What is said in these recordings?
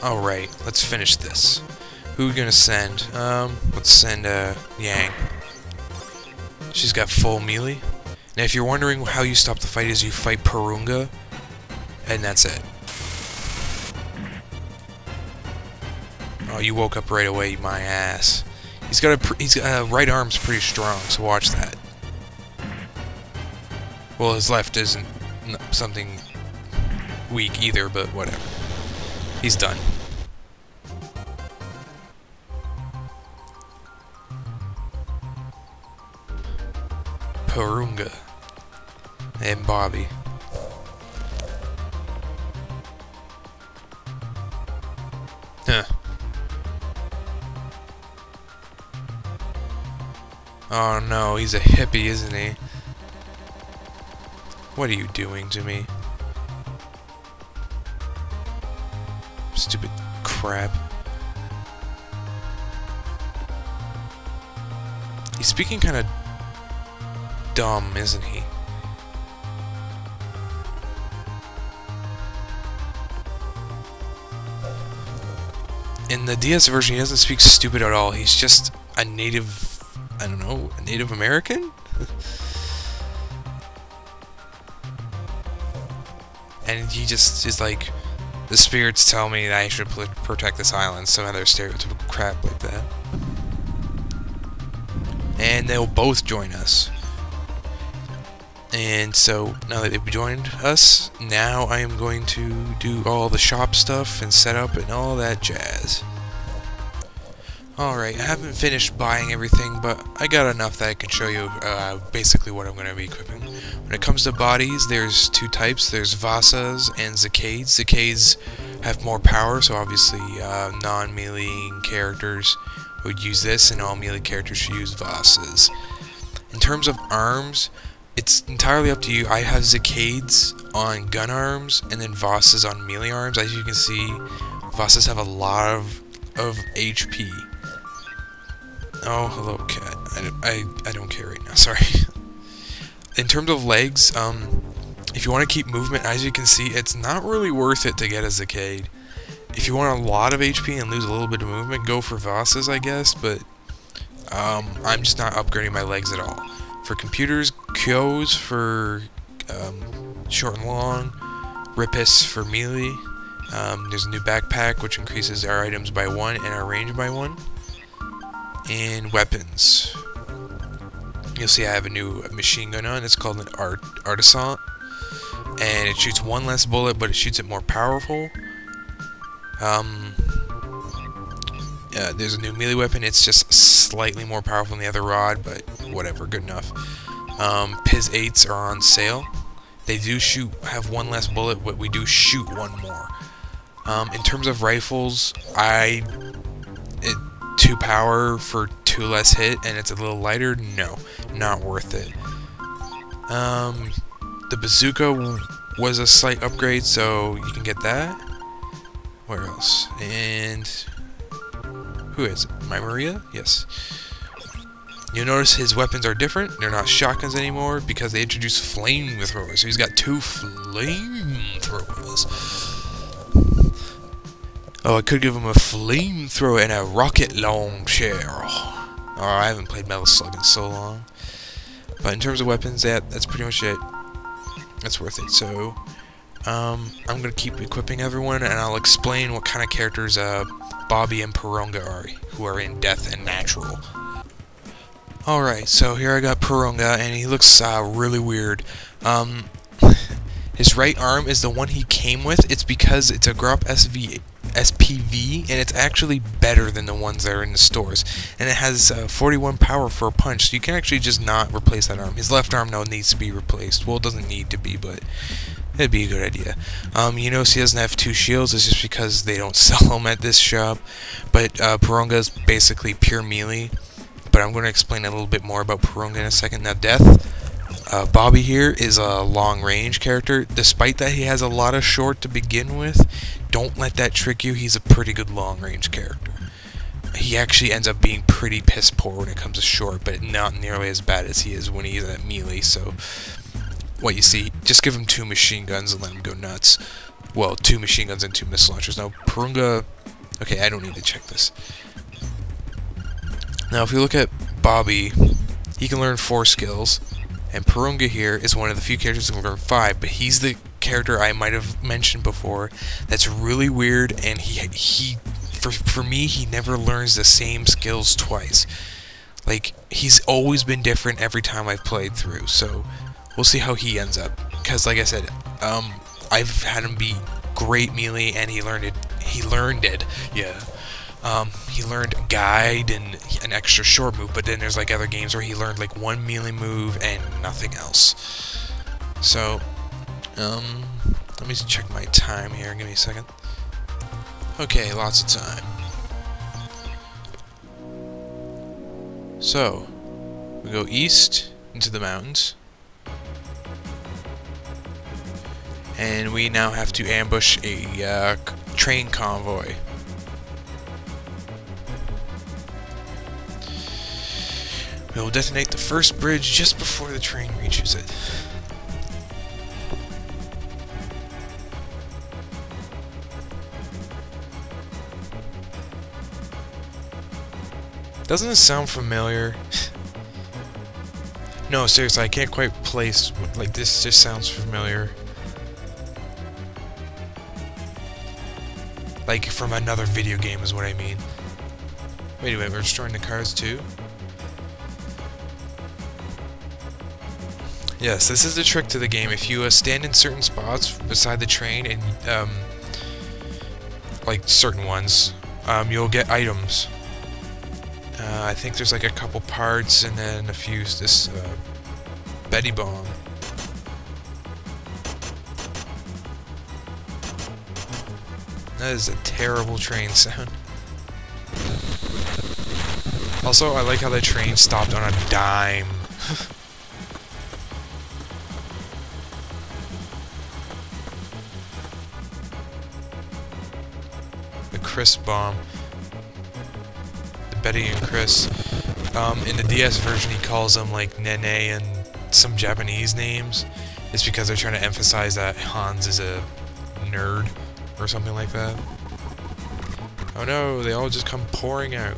Alright, let's finish this. Who are we gonna send? Let's send, Yang. She's got full melee. Now, if you're wondering how you stop the fight, is you fight Purunga, and that's it. Oh, you woke up right away, my ass. He's got right arm's pretty strong, so watch that. Well, his left isn't something weak either, but whatever. He's done. Purunga and Bobby. Huh. Oh no, he's a hippie, isn't he? What are you doing to me? Stupid crap. He's speaking kind of dumb, isn't he? In the DS version, he doesn't speak stupid at all. He's just a native, I don't know, a Native American? And he just is like, the spirits tell me that I should protect this island, some other stereotypical crap like that. And they'll both join us. And so, now that they've joined us, now I am going to do all the shop stuff and setup and all that jazz. Alright, I haven't finished buying everything, but I got enough that I can show you basically what I'm going to be equipping. When it comes to bodies, there's two types. There's Vasas and Zacades. Zacades have more power, so obviously non-melee characters would use this, and all melee characters should use Vasas. In terms of arms, it's entirely up to you. I have Zacades on gun arms, and then Vasas on melee arms. As you can see, Vasas have a lot of HP. Oh, hello, cat. I don't care right now, sorry. In terms of legs, if you want to keep movement, as you can see, it's not really worth it to get a Zacade. If you want a lot of HP and lose a little bit of movement, go for Vasas, I guess, but I'm just not upgrading my legs at all. For computers, Kyos for short and long, Rippus for melee. There's a new backpack which increases our items by 1 and our range by 1. And weapons. You'll see I have a new machine gun on. It's called an Artisan. And it shoots one less bullet, but it shoots it more powerful. There's a new melee weapon. It's just slightly more powerful than the other rod, but whatever, good enough. Piz 8s are on sale. They do have one less bullet, but we do shoot one more. In terms of rifles, 2 power for 2 less hit, and it's a little lighter. No, not worth it. The bazooka was a slight upgrade, so you can get that. Where else? And who is it? My Maria? Yes. You'll notice his weapons are different. They're not shotguns anymore because they introduced flamethrowers. So he's got 2 flamethrowers. Oh, I could give him a flamethrower and a rocket launcher. Oh, I haven't played Metal Slug in so long. But in terms of weapons, that's pretty much it. That's worth it. So, I'm going to keep equipping everyone, and I'll explain what kind of characters Bobby and Purunga are, who are in Death and Natural. Alright, so here I got Purunga, and he looks really weird. His right arm is the one he came with. It's because it's a Grop SPV, and it's actually better than the ones that are in the stores. And it has 41 power for a punch, so you can actually just not replace that arm. His left arm, though, needs to be replaced. Well, it doesn't need to be, but it'd be a good idea. You notice he doesn't have 2 shields. It's just because they don't sell them at this shop. But Purunga is basically pure melee. But I'm going to explain a little bit more about Purunga in a second. Now, Death. Bobby here is a long-range character. Despite that he has a lot of short to begin with, don't let that trick you. He's a pretty good long-range character. He actually ends up being pretty piss-poor when it comes to short, but not nearly as bad as he is when he's at melee. So, what you see, just give him 2 machine guns and let him go nuts. well, 2 machine guns and 2 missile launchers. Now, Purunga... Okay, I don't need to check this. Now, if you look at Bobby, he can learn 4 skills, and Purunga here is one of the few characters who can learn 5, but he's the character I might have mentioned before that's really weird, and for me, he never learns the same skills twice. Like, he's always been different every time I've played through, so we'll see how he ends up. Because, like I said, I've had him be great melee, and he learned it, yeah. He learned guide and an extra short move, but then there's like other games where he learned like 1 melee move and nothing else. So, let me just check my time here, give me a second. Okay, lots of time. So, we go east into the mountains. And we now have to ambush a train convoy. We will detonate the first bridge just before the train reaches it. Doesn't this sound familiar? No, seriously, I can't quite place, like, this just sounds familiar. Like, from another video game is what I mean. Wait a minute, we're destroying the cars too? Yes, this is the trick to the game. If you stand in certain spots beside the train, and, like, certain ones, you'll get items. I think there's like a couple parts and then a few, this Betty Bomb. That is a terrible train sound. Also, I like how the train stopped on a dime. The Chris Bomb. Betty and Chris. In the DS version, he calls them like Nene and some Japanese names. It's because they're trying to emphasize that Hans is a nerd or something like that. Oh no, they all just come pouring out.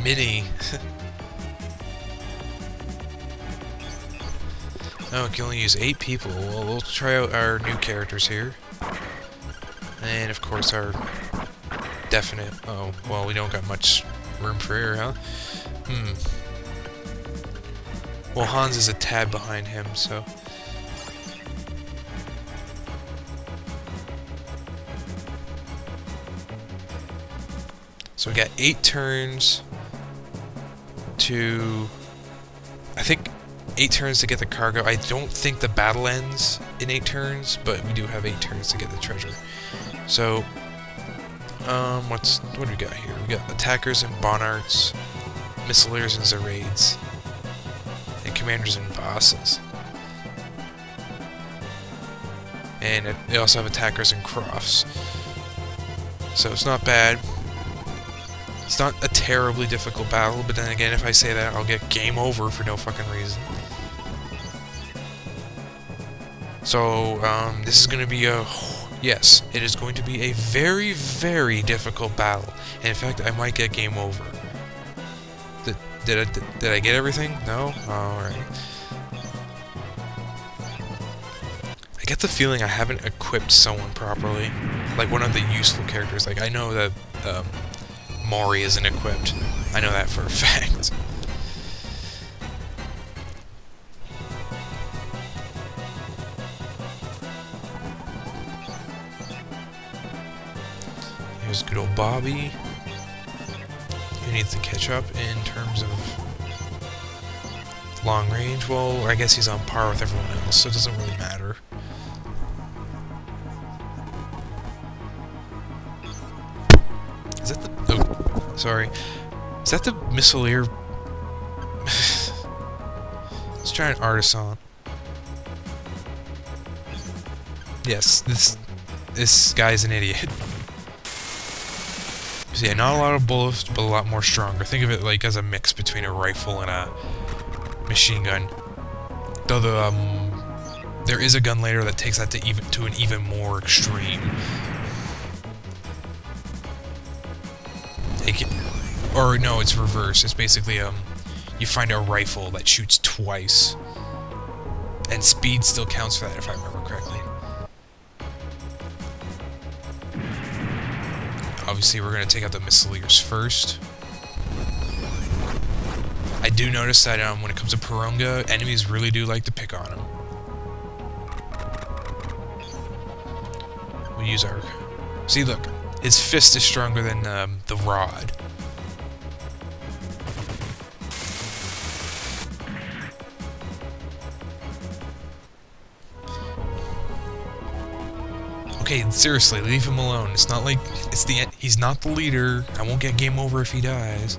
Minnie. Oh, we can only use 8 people. Well, we'll try out our new characters here. And, of course, our definite... Oh, well, we don't got much room for error, huh? Well, Hans is a tad behind him, so... So we got 8 turns to... I think... 8 turns to get the cargo. I don't think the battle ends in 8 turns, but we do have 8 turns to get the treasure. So, what do we got here? We got attackers and Bonarts, missileers and Zarades, and commanders and Vassas. And they also have attackers and Crofts. So it's not bad. It's not a terribly difficult battle, but then again, if I say that, I'll get game over for no fucking reason. So, this is going to be a... Yes, it is going to be a very, very difficult battle. And in fact, I might get game over. Did I get everything? No? Alright. I get the feeling I haven't equipped someone properly. Like, one of the useful characters. Like, I know that, Maury isn't equipped. I know that for a fact. Here's good old Bobby. He needs to catch up in terms of long range. Well, I guess he's on par with everyone else, so it doesn't really matter. Is that the... Oh, sorry. Is that the Missileer? Let's try an Artisan. Yes, this guy's an idiot. So yeah, not a lot of bullets, but a lot more stronger. Think of it like as a mix between a rifle and a machine gun. Though there is a gun later that takes that to an even more extreme. Or no, it's reverse. It's basically you find a rifle that shoots twice, and speed still counts for that, if I remember correctly. Obviously, we're gonna take out the missileers first. I do notice that when it comes to Porunga, enemies really do like to pick on him. We use our... See, look, his fist is stronger than the rod. Okay, seriously, leave him alone. It's not like it's the end. He's not the leader. I won't get game over if he dies.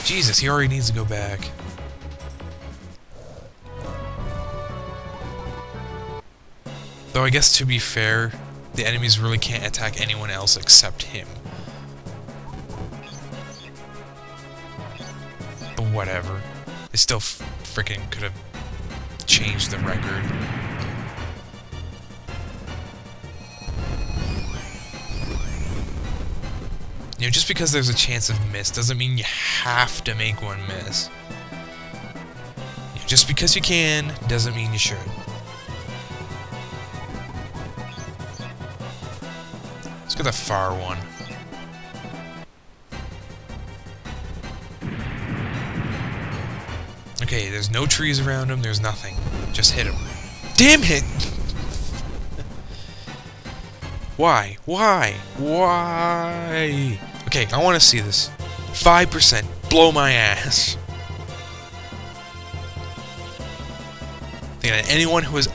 Jesus, he already needs to go back. Though I guess to be fair, the enemies really can't attack anyone else except him. But whatever. It still freaking could have changed the record. You know, just because there's a chance of miss doesn't mean you have to make one miss. You know, just because you can doesn't mean you should. Let's get the far one. Okay, there's no trees around him, there's nothing. Just hit him. Damn it! Why? Why? Why? Okay, I want to see this. 5%. Blow my ass. And anyone who has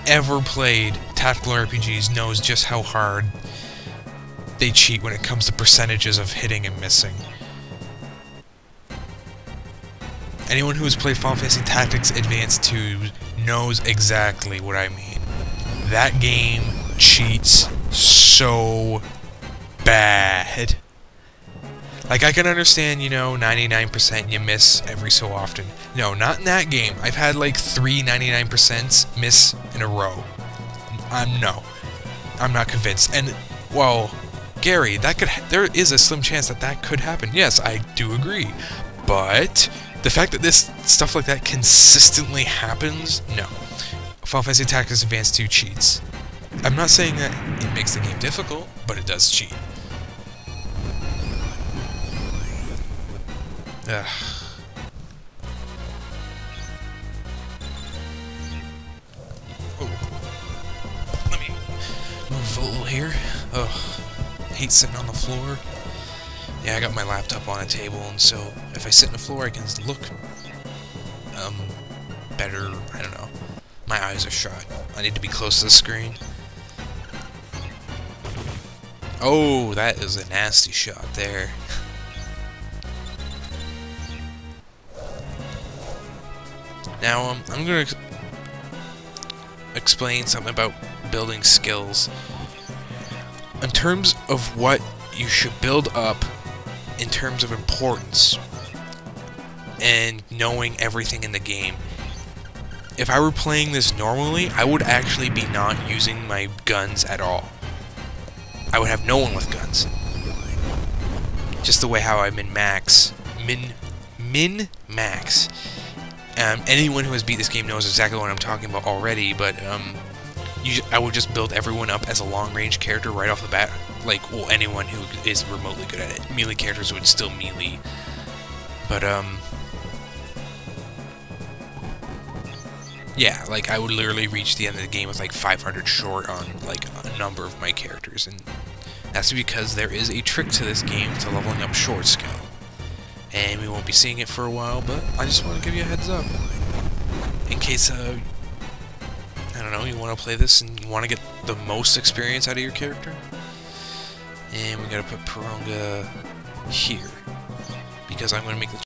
ever played tactical RPGs knows just how hard they cheat when it comes to percentages of hitting and missing. Anyone who has played Final Fantasy Tactics Advance 2 knows exactly what I mean. That game cheats so bad. Like, I can understand, you know, 99% you miss every so often. No, not in that game. I've had like 3 99% miss in a row. No. I'm not convinced. And, well, Gary, there is a slim chance that that could happen. Yes, I do agree. But the fact that this stuff like that consistently happens, no. Final Fantasy Tactics Advance 2 cheats. I'm not saying that it makes the game difficult, but it does cheat. Ugh. Oh. Let me move a little here. Ugh. Hate sitting on the floor. Yeah, I got my laptop on a table, and so if I sit on the floor, I can look better. I don't know. My eyes are shot. I need to be close to the screen. Oh, that is a nasty shot there. Now, I'm going to explain something about building skills. In terms of what you should build up in terms of importance and knowing everything in the game. If I were playing this normally, I would actually be not using my guns at all. I would have no one with guns. Just the way how I min-max. Min-max. Anyone who has beat this game knows exactly what I'm talking about already, but I would just build everyone up as a long-range character right off the bat. Like, well, anyone who is remotely good at it. Melee characters would still melee. But, yeah, like, I would literally reach the end of the game with, like, 500 short on, like, a number of my characters, and that's because there is a trick to this game to leveling up short skill. And we won't be seeing it for a while, but I just want to give you a heads up. In case, I don't know, you want to play this and you want to get the most experience out of your character. And we gotta put Porunga here, because I'm going to make the